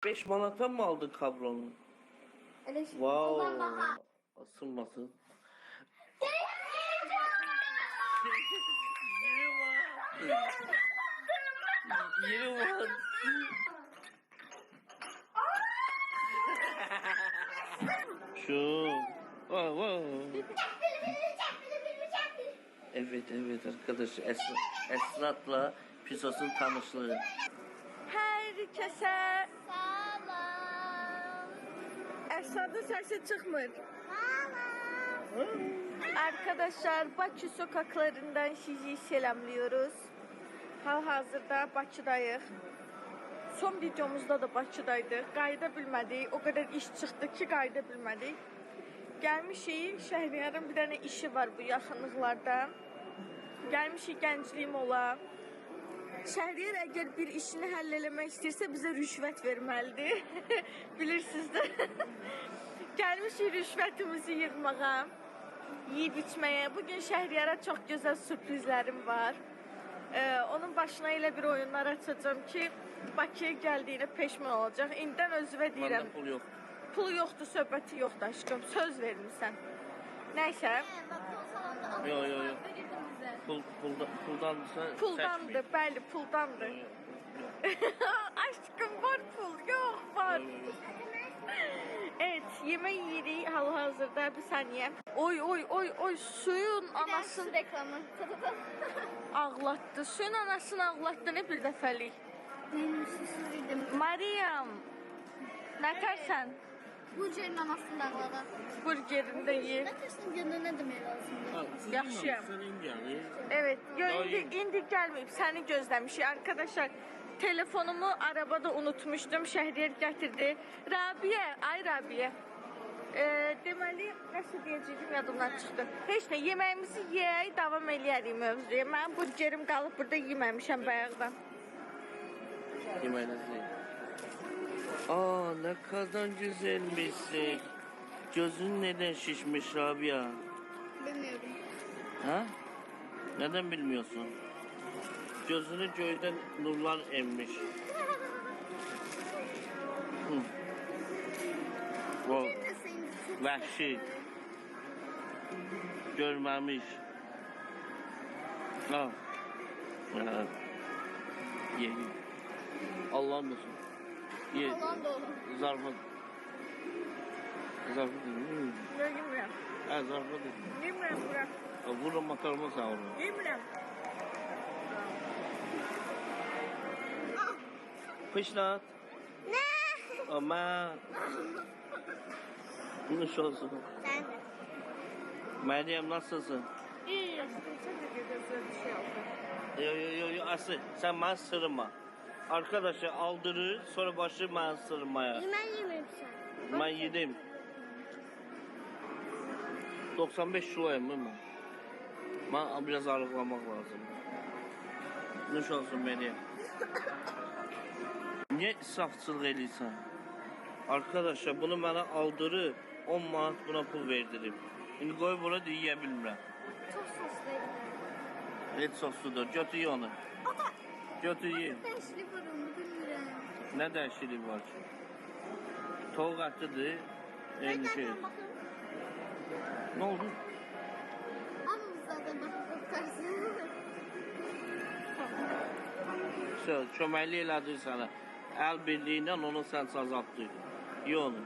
5 manata mı aldın kabronu? Öyle şey. Wow. Asılmasın. Yürü var. Yürü var. Şu. Evet arkadaşlar Esrat'la Pisos'un tanışlığı. Herkese Salam. Esra'da sesi çıkmır. Salam. Arkadaşlar Bakü sokaklarından sizi selamlıyoruz. Hal-hazırda Bakıdayıq. Son videomuzda da Bakıdaydık. Qayıda bilmədik. O kadar iş çıktı ki qayıda bilmədik. Gəlmişik. Şəhriyarın bir dənə işi var bu yaxınlıqlarda. Gəlmişik Gəncliyim ola. Şəhriyar əgər bir işini həll eləmək istəyirsə bizə rüşvət verməlidir. Bilirsiniz də. Gəlmişik rüşvətimizi yığmağa, yeyib içməyə. Bugün Şəhriyara çox gözəl sürprizlərim var. Onun başına elə bir oyunlar açacağım ki, Bakıya gəldiyinə peşman olacaq. İndidən özüvə deyirəm. Məndə pul yox. Pul yoxdur, söhbəti yoxdur aşkım. Söz vermirsən. Nəysə. Bak o salonda Yo. verirdim bize. Puldansa Puldandır, bəli, puldandır. Aşkım var pul, yox var. Evet, yemək yeyirik hal-hazırda bir saniye. Oy, suyun anasını Su reklamı. ağlatdı. Suyun anasını ağlatdı ne bir dəfəlik. Benim susuzluydum. Mariam, nə tərsən? Bu cerin anasını ağladı. Burgerində ye. Ne tersin canına ne demeye lazım? Yaxşıyam. Sen indiyalı. Evet, Daha indi gəlməyib. Səni gözləmişik. Arkadaşlar, telefonumu arabada unutmuşdum. Şəhriyar gətirdi. Rabiyə, ay Rabiyə. Deməli, nəsə deyəcəyim yadımdan çıxdı. Heç nə, yeməyimizi yeyək, davam eləyərik mövzuya. Mənim burgerim qalıb burada yeməmişəm bayaqdan. Yemeğinizi. Ne kadar güzelmişsin. Gözün neden şişmiş Rabia? Bilmiyorum. Ha? Neden bilmiyorsun? Gözünü göyden nurlar emmiş. Wow. Vəhşi. Görməmiş. Ha. Ha. Ye. Allah'ın olsun. Ye. Allah'ın doğru. Zarfı. Zarfı değil. Yox, yemirəm. Ha zarfı değil. Yemirəm bura. Vurma makarna sağ olun. Yemirəm. Pışlat. Ne? Ama. Nuş olsun. Sen de. Meryem nasılsın? İyi. Yo asıl sen bana sırma. Arkadaşlar aldırır sonra başı bana sırmaya. Yemen yemeyim sen. Ben yedim. 95 kiloyum değil mi? Ben biraz ağırlıklamak lazım. Nuş olsun Meryem. Niye israfçılık edirsən? Arkadaşlar bunu bana aldırır 10 manat buna pul verdirib. Şimdi qoy bura deyə bilmirəm. Çok sosluydu. Et sosludur. Götür ye onu. Götür ye. Beşli burunlu bilmiyorum. Ne dəyişiklik var ki? Toğuk ətidir. Eyni şey. Bakın. Ne oldu? Ama zaten bakıp karşısında. Köməkli elədir sənə. Əl birliyindən onu sən azaltdır. Ye onu.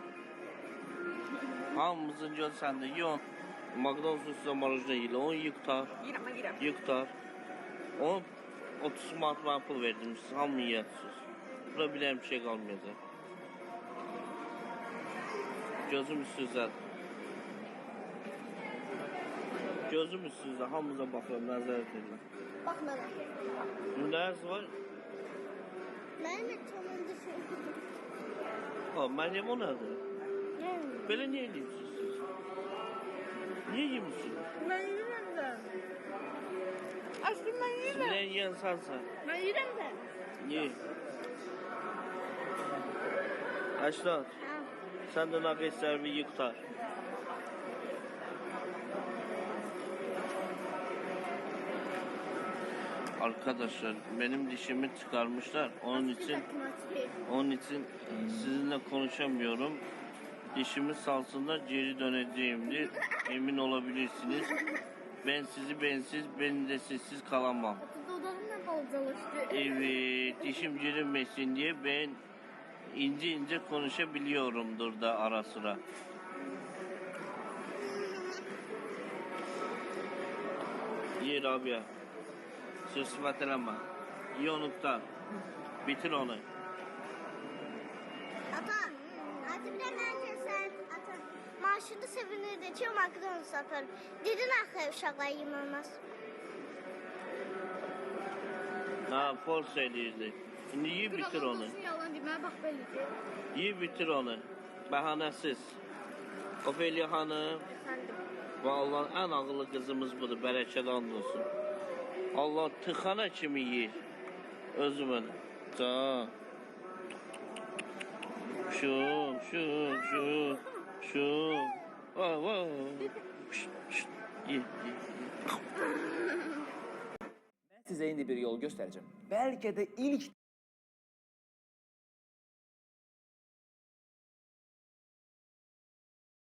Hamımızın göz səndə. Ye onu. McDonald's üstündə marujna yiyilə. Onu yıqtar. Yirəm. Yıqtar. Onu 30 manat mənə pul verdiniz. Hamı yiyətsiz. Bura biləyim bir şey qalmayacaq. Gözüm üstünüzdədir. Gözüm üstünüzdə. Hamımıza baxıram, nəzarət edirəm. Bak bana. Dərs var. Mehmet sonunda şey. Məryəm o nədir? Belə niyə edirsiniz siz? Niyə yemişsiniz? Mən yirəm də. Aslında mən yirəm. Nə yiyən sənsən? Mən yirəm də. Ye. Əşraf, sən də naqeslərimi yıqtar. Arkadaşlar benim dişimi çıkarmışlar. Onun için sizinle konuşamıyorum. Dişimi salsınlar geri döneceğimdir. Emin olabilirsiniz. Ben sizi bensiz, ben de sizsiz kalamam. Dudağımla balcalaştı. Evet, dişim cırınmasın diye ben ince ince konuşabiliyorumdur da ara sıra. Ye Rabia. Söz sıfat eleme. Ye onuktan. Bitir onu. Ata, ata bir de bence sen ata. Maaşını sevinirdi. Çiğ makaronu satar. Dedin axı uşaqlar yememez. Ha, force eləyirdi. Şimdi ye bitir onu. Yalan demeye bak belli ki. Ye bitir onu. Bəhanəsiz. Ofeliya hanım. Vallahi en ağıllı kızımız budur. Bərəkət and olsun. Allah tıxana kimi yeyir. Özümün. Can. Şu. Vah. Şşt. Ye. Ben size yeni bir yol göstereceğim. Belki de ilk